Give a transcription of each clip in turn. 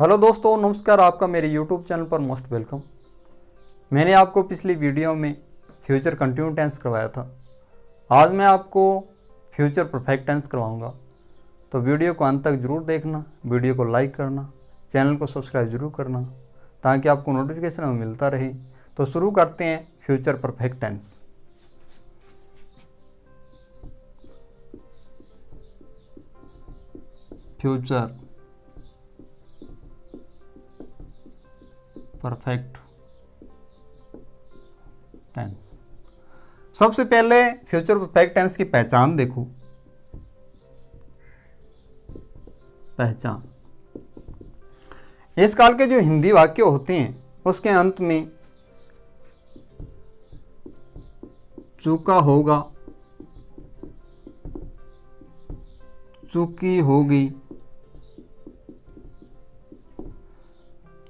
Hello दोस्तों, नमस्कार। आपका मेरे यूट्यूब चैनल पर मोस्ट वेलकम। मैंने आपको पिछली वीडियो में फ्यूचर कंटिन्यू टेंस करवाया था। आज मैं आपको फ्यूचर परफेक्ट टेंस करवाऊंगा, तो वीडियो को अंत तक ज़रूर देखना, वीडियो को लाइक करना, चैनल को सब्सक्राइब ज़रूर करना ताकि आपको नोटिफिकेशन में मिलता रहे। तो शुरू करते हैं future perfect tense. Future perfect tense. सबसे पहले फ्यूचर परफेक्ट टेंस की पहचान देखो। पहचान, इस काल के जो हिंदी वाक्य होते हैं उसके अंत में चूका होगा, चूकी होगी,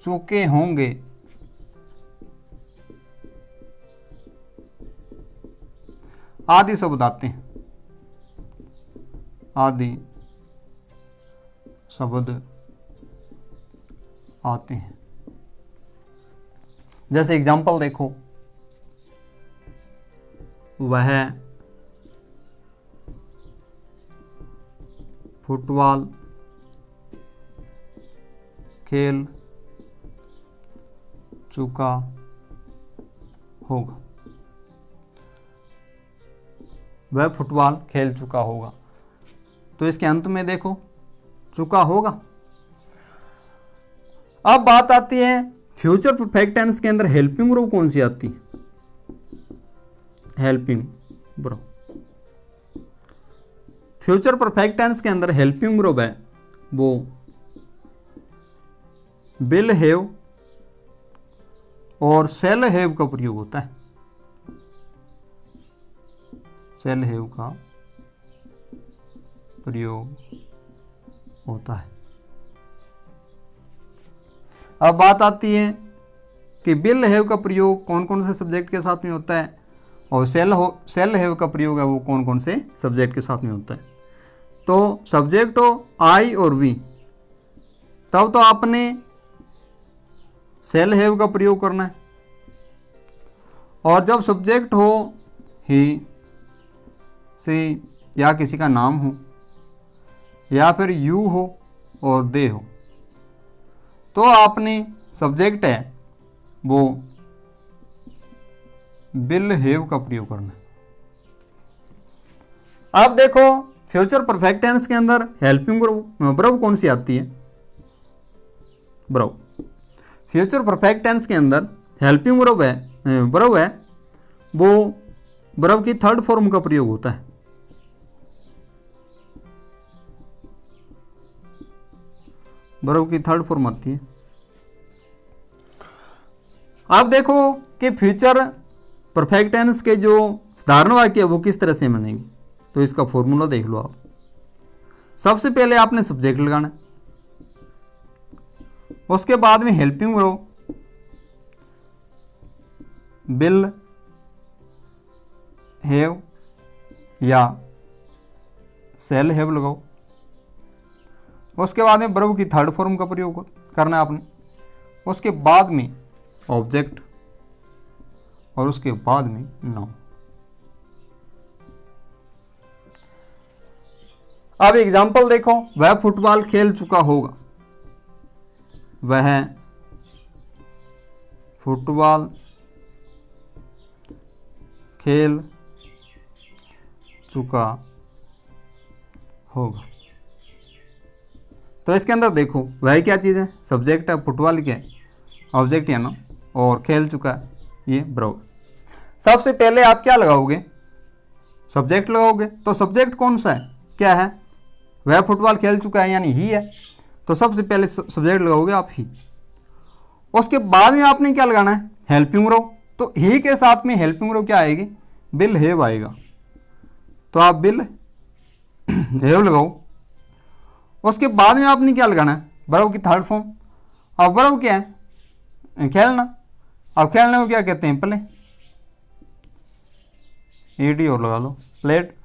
चूके होंगे, आदि शब्द आते हैं। आदि शब्द आते हैं। जैसे एग्जाम्पल देखो, वह फुटबॉल खेल चुका होगा। वह फुटबॉल खेल चुका होगा, तो इसके अंत में देखो चुका होगा। अब बात आती है फ्यूचर परफेक्ट टेंस के अंदर हेल्पिंग वर्ब कौन सी आती है? Helping verb. Future perfect tense के अंदर हेल्पिंग वर्ब है वो विल हैव और शैल हैव का प्रयोग होता है। शैल हैव का प्रयोग होता है। अब बात आती है कि विल हैव का प्रयोग कौन कौन से सब्जेक्ट के साथ में होता है और शैल हैव का प्रयोग है वो कौन कौन से सब्जेक्ट के साथ में होता है। तो सब्जेक्ट हो आई और वी, तब तो आपने शैल हैव का प्रयोग करना है। और जब सब्जेक्ट हो ही, सी या किसी का नाम हो या फिर यू हो और दे हो, तो आपने सब्जेक्ट है वो विल हैव का प्रयोग करना है। अब देखो फ्यूचर परफेक्ट टेंस के अंदर हेल्पिंग वर्ब कौन सी आती है? वर्ब। फ्यूचर परफेक्ट टेंस के अंदर हेल्पिंग वर्ब है वो वर्ब की थर्ड फॉर्म का प्रयोग होता है। वर्ब की थर्ड फॉर्म आती है। आप देखो कि फ्यूचर परफेक्ट टेंस के जो साधारण वाक्य है वो किस तरह से बनेंगे, तो इसका फॉर्मूला देख लो आप। सबसे पहले आपने सब्जेक्ट लगाना है, उसके बाद में हेल्पिंग वर्ब विल हैव या शैल हैव लगाओ। उसके बाद में वर्ब की थर्ड फॉर्म का प्रयोग करना है आपने। उसके बाद में ऑब्जेक्ट और उसके बाद में नाउन। अब एग्जाम्पल देखो, वह फुटबॉल खेल चुका होगा। वह फुटबॉल खेल चुका होगा। तो इसके अंदर देखो वह क्या चीज़ है? सब्जेक्ट है, फुटबॉल क्या है? ऑब्जेक्ट है ना, और खेल चुका है ये वर्ब। सबसे पहले आप क्या लगाओगे? सब्जेक्ट लगाओगे। तो सब्जेक्ट कौन सा है? क्या है? वह फुटबॉल खेल चुका है यानी ही है, तो सबसे पहले सब्जेक्ट लगाओगे आप ही। उसके बाद में आपने क्या लगाना है? Helping verb. तो ही के साथ में हेल्पिंग वर्ब क्या आएगी? विल हैव आएगा। तो आप विल हैव लगाओ। उसके बाद में आपने क्या लगाना है? वर्ब की थर्ड फॉर्म। अब वर्ब क्या है? खेलना। अब खेलने को क्या कहते हैं? प्ले। ईडी और लगा लो, प्लेट।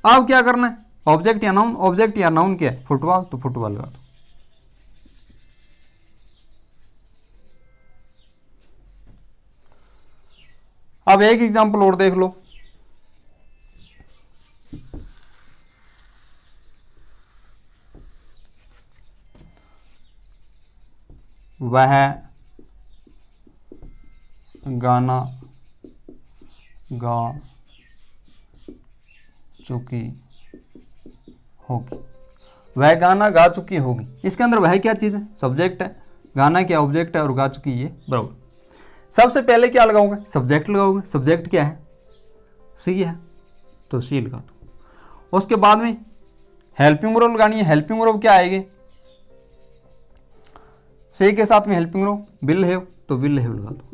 अब क्या करना है? ऑब्जेक्ट या नाउन। ऑब्जेक्ट या नाउन क्या है? फुटबॉल, तो फुटबॉल लगा दो। अब एक एग्जांपल और देख लो। वह गाना गा चुकी होगी। वह गाना गा चुकी होगी, इसके अंदर वह क्या चीज़ है? सब्जेक्ट है, गाना क्या ऑब्जेक्ट है, और गा चुकी ये बराबर। सबसे पहले क्या लगाओगे? सब्जेक्ट लगाओगे। सब्जेक्ट क्या है? सी है, तो सी लगा दो। उसके बाद में हेल्पिंग वर्ब लगानी है। हेल्पिंग वर्ब क्या आएगी? सी के साथ में हेल्पिंग वर्ब विल हैव, तो विल हैव लगा दो।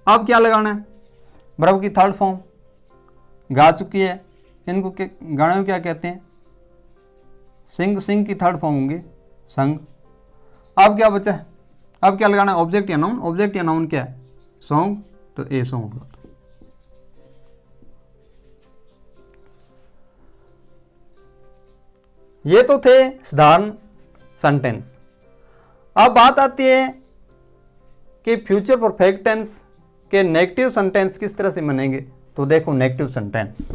अब क्या लगाना है? वर्ब की थर्ड फॉर्म गा चुकी है, इनको गाने में क्या कहते हैं? सिंग। सिंग की थर्ड फॉर्म होंगे संग। अब क्या बचा है? अब क्या लगाना है? ऑब्जेक्ट या नाउन। ऑब्जेक्ट या नाउन क्या है? सॉन्ग, तो ए सॉन्ग लगा दो। ये तो थे साधारण सेंटेंस। अब बात आती है कि फ्यूचर परफेक्ट टेंस के नेगेटिव सेंटेंस किस तरह से बनेंगे। तो देखो negative sentence.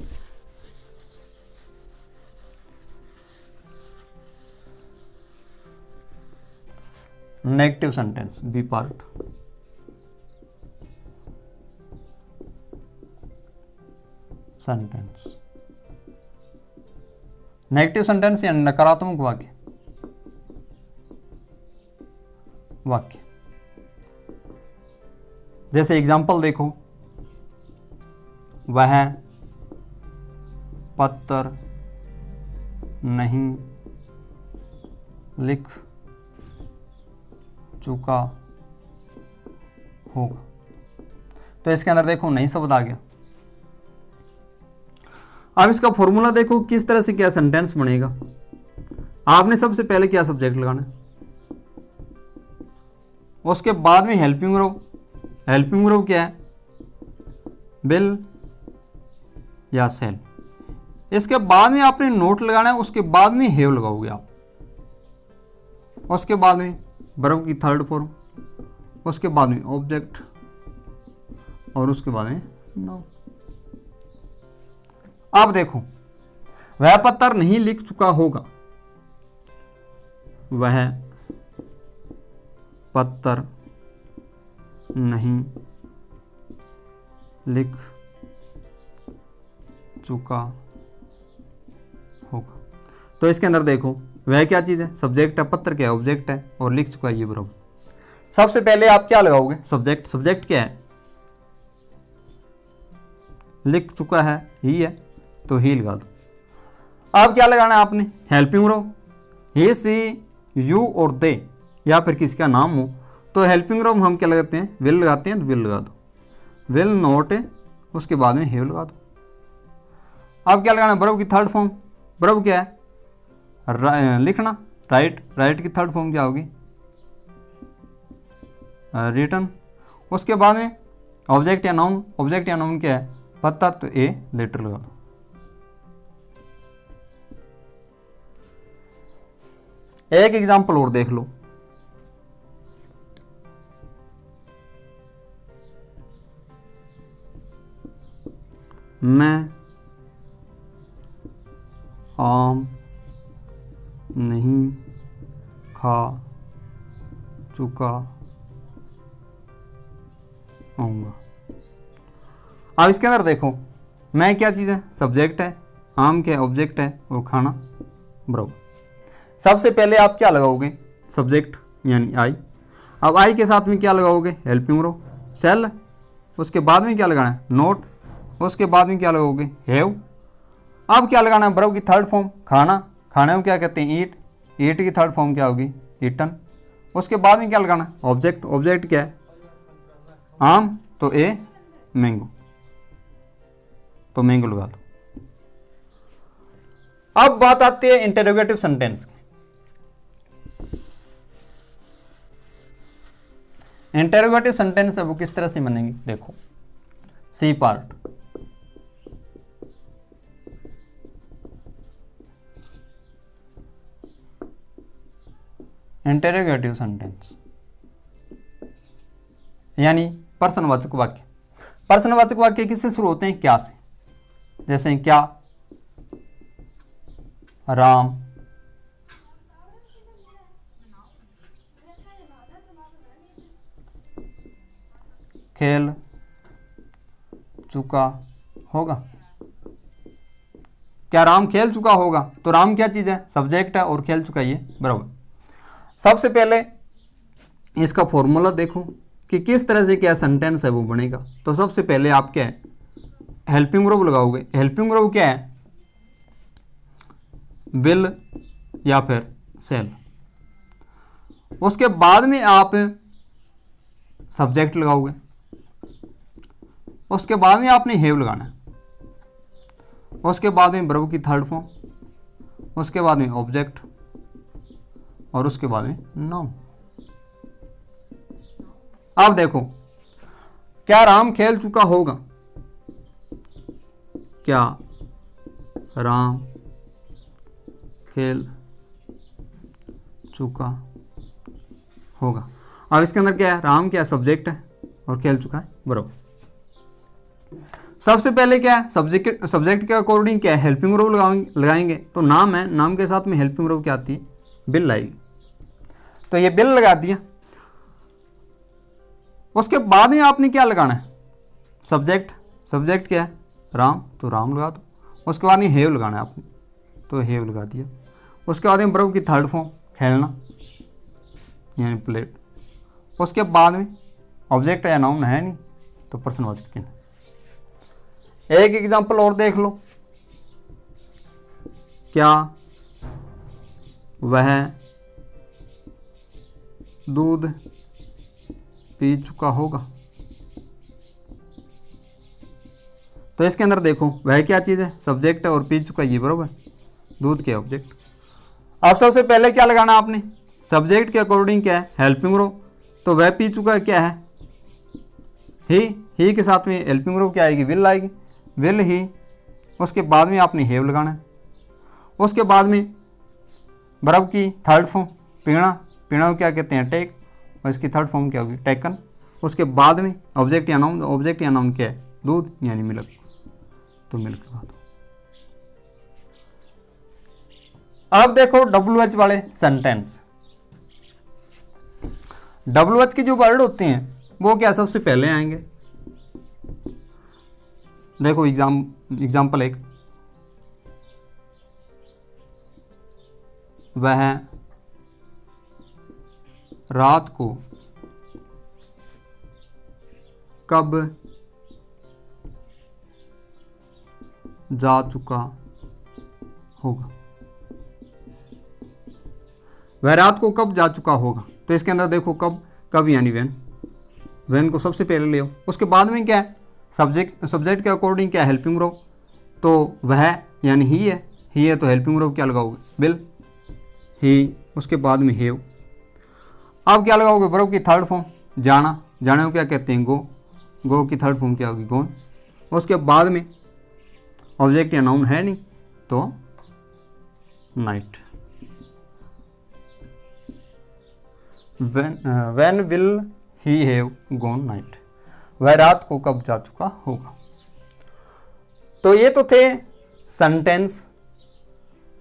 Negative sentence B part. Sentence negative sentence यानी नकारात्मक वाक्य। वाक्य जैसे एग्जांपल देखो, वह पत्र नहीं लिख चुका होगा। तो इसके अंदर देखो नहीं शब्द आ गया। अब इसका फॉर्मूला देखो किस तरह से क्या सेंटेंस बनेगा। आपने सबसे पहले क्या सब्जेक्ट लगाना है, उसके बाद में हेल्पिंग वर्ब। हेल्पिंग वर्ब क्या है? विल या सेल। इसके बाद में आपने नोट लगाना है, उसके बाद में हैव लगाओगे आप। उसके बाद में वर्ब की थर्ड फॉर्म, उसके बाद में ऑब्जेक्ट, और उसके बाद में नाउन। अब देखो, वह पत्र नहीं लिख चुका होगा। वह पत्र नहीं लिख चुका होगा। तो इसके अंदर देखो वह क्या चीज़ है? सब्जेक्ट है, पत्र क्या है? ऑब्जेक्ट है, और लिख चुका है ये वर्ब। सबसे पहले आप क्या लगाओगे? सब्जेक्ट। सब्जेक्ट क्या है? लिख चुका है, ही है, तो ही लगा दो। अब क्या लगाना है आपने? Helping verb. He, she, you और दे, या फिर किसी का नाम हो तो हेल्पिंग वर्ब हम क्या लगाते हैं? विल लगाते हैं, तो विल लगा दो। विल नॉट है, उसके बाद में हैव लगा दो। अब क्या लगाना है? वर्ब की थर्ड फॉर्म। वर्ब क्या है? लिखना, राइट। राइट की थर्ड फॉर्म क्या होगी? रिटन। उसके बाद में ऑब्जेक्ट या नाउन। ऑब्जेक्ट या नाउन क्या है? पत्र, तो ए लेटर लगा दो। एक एग्जांपल और देख लो। मैं आम नहीं खा चुका हूँगा। अब इसके अंदर देखो, मैं क्या चीज़ है? सब्जेक्ट है, आम क्या है? ऑब्जेक्ट है, और खाना वर्ब। सबसे पहले आप क्या लगाओगे? सब्जेक्ट यानी आई। अब आई के साथ में क्या लगाओगे? Helping verb, shall. उसके बाद में क्या लगाना है? नोट। उसके बाद में क्या लगाओगे? हैव। अब क्या लगाना है? वर्ब की थर्ड फॉर्म, खाना। खाने को क्या कहते हैं? ईट। ईट की थर्ड फॉर्म क्या होगी? ईटन। उसके बाद में क्या लगाना है? ऑब्जेक्ट। ऑब्जेक्ट क्या है? आम, तो ए मैंगो, तो मैंगो लगा दो। अब बात आती है इंटरोगेटिव सेंटेंस की। इंटरोगेटिव सेंटेंस है वो किस तरह से बनेंगे? देखो, सी पार्ट। इंटरोगेटिव सेंटेंस यानी प्रश्नवाचक वाक्य। प्रश्नवाचक वाक्य किससे शुरू होते हैं? क्या से। जैसे क्या राम खेल चुका होगा। क्या राम खेल चुका होगा? तो राम क्या चीज है? सब्जेक्ट है, और खेल चुका ये बराबर। सबसे पहले इसका फॉर्मूला देखो कि किस तरह से क्या सेंटेंस है वो बनेगा। तो सबसे पहले आप क्या है, हेल्पिंग वर्ब लगाओगे। हेल्पिंग वर्ब क्या है? विल या फिर सेल। उसके बाद में आप सब्जेक्ट लगाओगे। उसके बाद में आपने हैव लगाना है। उसके बाद में वर्ब की थर्ड फॉर्म, उसके बाद में ऑब्जेक्ट, और उसके बाद में नाउन। अब देखो, क्या राम खेल चुका होगा? क्या राम खेल चुका होगा। अब इसके अंदर क्या है? राम क्या सब्जेक्ट है और खेल चुका है बराबर। सबसे पहले क्या है? सब्जेक्ट के अकॉर्डिंग क्या है? हेल्पिंग वर्ब लगाएंगे। तो नाम है, नाम के साथ में हेल्पिंग वर्ब क्या आती है? बिल आएगी। तो ये बिल लगा दिया। उसके बाद में आपने क्या लगाना है? सब्जेक्ट। सब्जेक्ट क्या है? राम, तो राम लगा दो। उसके बाद में हैव लगाना है आपने, तो हैव लगा दिया। उसके बाद में वर्ब की थर्ड फॉर्म खेलना यानी प्लेट। उसके बाद में ऑब्जेक्ट या नाउन है नहीं, तो प्रश्नवाचक चिन्ह। एक एग्जांपल और देख लो। क्या वह दूध पी चुका होगा। तो इसके अंदर देखो, वह क्या चीज़ है? सब्जेक्ट है, और पी चुका ये बरोबर, दूध के ऑब्जेक्ट। अब सबसे पहले क्या लगाना आपने? सब्जेक्ट के अकॉर्डिंग क्या है? Helping verb. तो वह पी चुका क्या है? ही के साथ में हेल्पिंग वर्ब क्या आएगी? विल आएगी। Will he. उसके बाद में आपने हैव लगाना है। उसके बाद में वर्ब की थर्ड फॉर्म पीना। पीना को क्या कहते हैं? टेक, और इसकी थर्ड फॉर्म क्या होगी? टेकन। उसके बाद में ऑब्जेक्ट या नाउन। ऑब्जेक्ट या नाउन क्या है? दूध यानी मिल्क, तो मिल्क लगा दो। अब देखो WH वाले सेंटेंस। WH के जो वर्ड होते हैं वो क्या सबसे पहले आएंगे? देखो एग्जाम्पल एक, वह रात को कब जा चुका होगा। वह रात को कब जा चुका होगा। तो इसके अंदर देखो कब यानी वेन को सबसे पहले ले आओ। उसके बाद में क्या है? सब्जेक्ट के अकॉर्डिंग क्या है? Helping verb. तो वह यानी ही है, तो हेल्पिंग वर्ब क्या लगाओगे? विल, ही। उसके बाद में हैव। अब क्या लगाओगे? वर्ब की थर्ड फॉर्म जाना। जाने को क्या कहते हैं? गो की थर्ड फॉर्म क्या होगी? गोन। उसके बाद में ऑब्जेक्ट या नाउन है नहीं, तो night. When will he have gone night. वह रात को कब जा चुका होगा। तो ये तो थे सेंटेंस।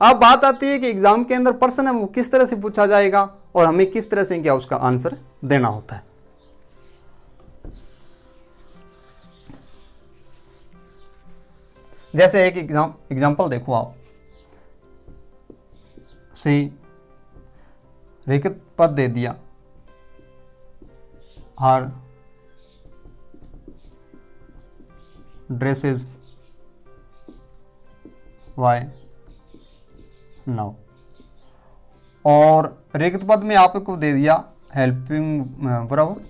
अब बात आती है कि एग्जाम के अंदर प्रश्न है वो किस तरह से पूछा जाएगा और हमें किस तरह से क्या उसका आंसर देना होता है। जैसे एक एग्जाम्पल देखो आप, सही रिक्त पद दे दिया, हर ड्रेसेस वाई नाउ, और रिक्त पद में आपको दे दिया हेल्पिंग वर्ब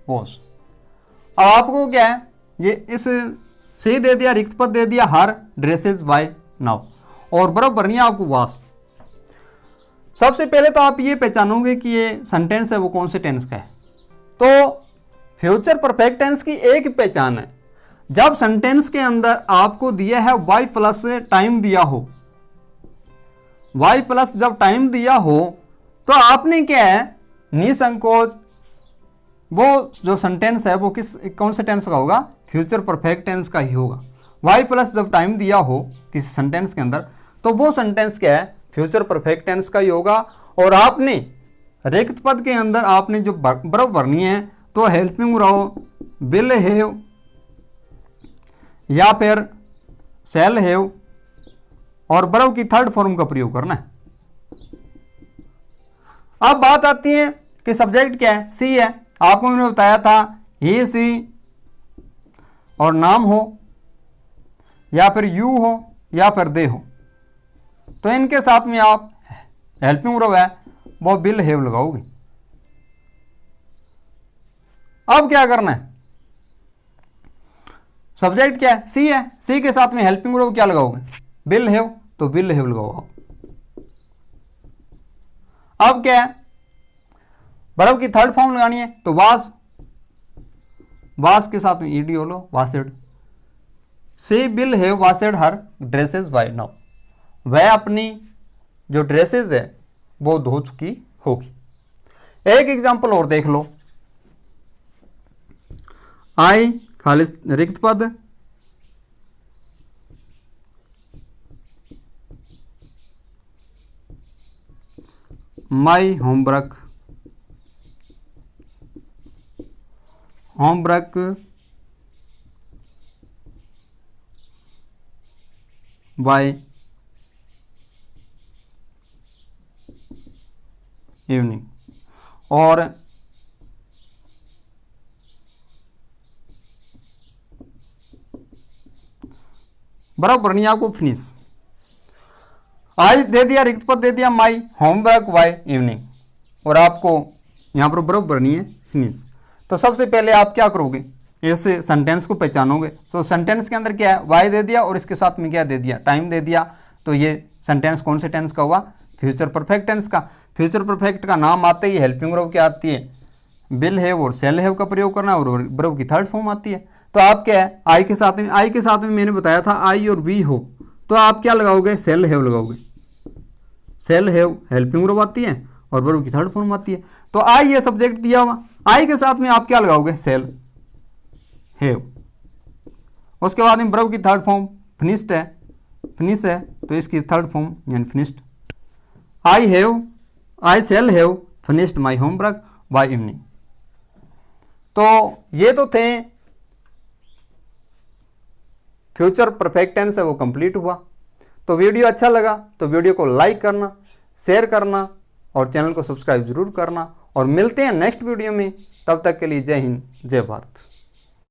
वॉज। अब आपको क्या है, ये इस सही दे दिया, रिक्त पद दे दिया हर ड्रेसेस वाई नाउ, और वर्ब भरनी है आपको वास। सबसे पहले तो आप ये पहचानोगे कि ये सेंटेंस है वो कौन से टेंस का है। तो फ्यूचर परफेक्ट टेंस की एक पहचान है, जब सेंटेंस के अंदर आपको दिया है वाई प्लस टाइम दिया हो, वाई प्लस जब टाइम दिया हो, तो आपने क्या है निसंकोच वो जो सेंटेंस है वो कौन से टेंस का होगा, फ्यूचर परफेक्ट टेंस का ही होगा। वाई प्लस जब टाइम दिया हो किसी सेंटेंस के अंदर तो वो सेंटेंस क्या है, फ्यूचर परफेक्ट टेंस का ही होगा। और आपने रिक्त पद के अंदर आपने जो वर्ब भरनी है तो हेल्पिंग रहो, विल हैव या फिर शैल हैव और वर्ब की थर्ड फॉर्म का प्रयोग करना है। अब बात आती है कि सब्जेक्ट क्या है, सी है। आपको मैंने बताया था ही सी और नाम हो या फिर यू हो या फिर दे हो, तो इनके साथ में आप हेल्पिंग वर्ब है वो विल हैव लगाओगे। अब क्या करना है, सब्जेक्ट क्या है, सी है, सी के साथ में हेल्पिंग वर्ब क्या लगाओगे, विल हैव, तो विल हैव लगाओ आप। अब क्या है, वर्ब की थर्ड फॉर्म लगानी है तो वाज, वाज के साथ में ईडी हो लो, washed. She will have washed her dresses by now, वह अपनी जो ड्रेसेस है वो धो चुकी होगी। एक एग्जांपल और देख लो, आई खाली रिक्त पद, my homework, homework by evening. और बराबर नहीं आपको फिनिश, आज दे दिया रिक्त पद दे दिया माई होमवर्क बाय इवनिंग और आपको यहां पर बराबर नहीं है फिनिश। तो सबसे पहले आप क्या करोगे, इस सेंटेंस को पहचानोगे। तो सेंटेंस के अंदर क्या है, वाई दे दिया और इसके साथ में क्या दे दिया, टाइम दे दिया। तो ये सेंटेंस कौन से टेंस का हुआ, फ्यूचर परफेक्ट टेंस का। फ्यूचर परफेक्ट का नाम आते ही हेल्पिंग वर्ब क्या आती है, विल हैव और शैल हैव का प्रयोग करना और वर्ब की थर्ड फॉर्म आती है। तो आप क्या है, आई के साथ में, आई के साथ में मैंने बताया था आई और वी हो तो आप क्या लगाओगे, शैल हैव लगाओगे। शैल हैव हेल्पिंग वर्ब आती है और वर्ब की थर्ड फॉर्म आती है। तो आई ये सब्जेक्ट दिया हुआ, आई के साथ में आप क्या लगाओगे, शैल हैव। उसके बाद में वर्ब की थर्ड फॉर्म फिनिश्ड है, फिनिश है तो इसकी थर्ड फॉर्म यानी finished. I shall have finished my homework by evening. तो ये तो थे फ्यूचर परफेक्ट टेंस है वो कंप्लीट हुआ। तो वीडियो अच्छा लगा तो वीडियो को लाइक करना, शेयर करना और चैनल को सब्सक्राइब जरूर करना। और मिलते हैं नेक्स्ट वीडियो में, तब तक के लिए जय हिंद जय भारत।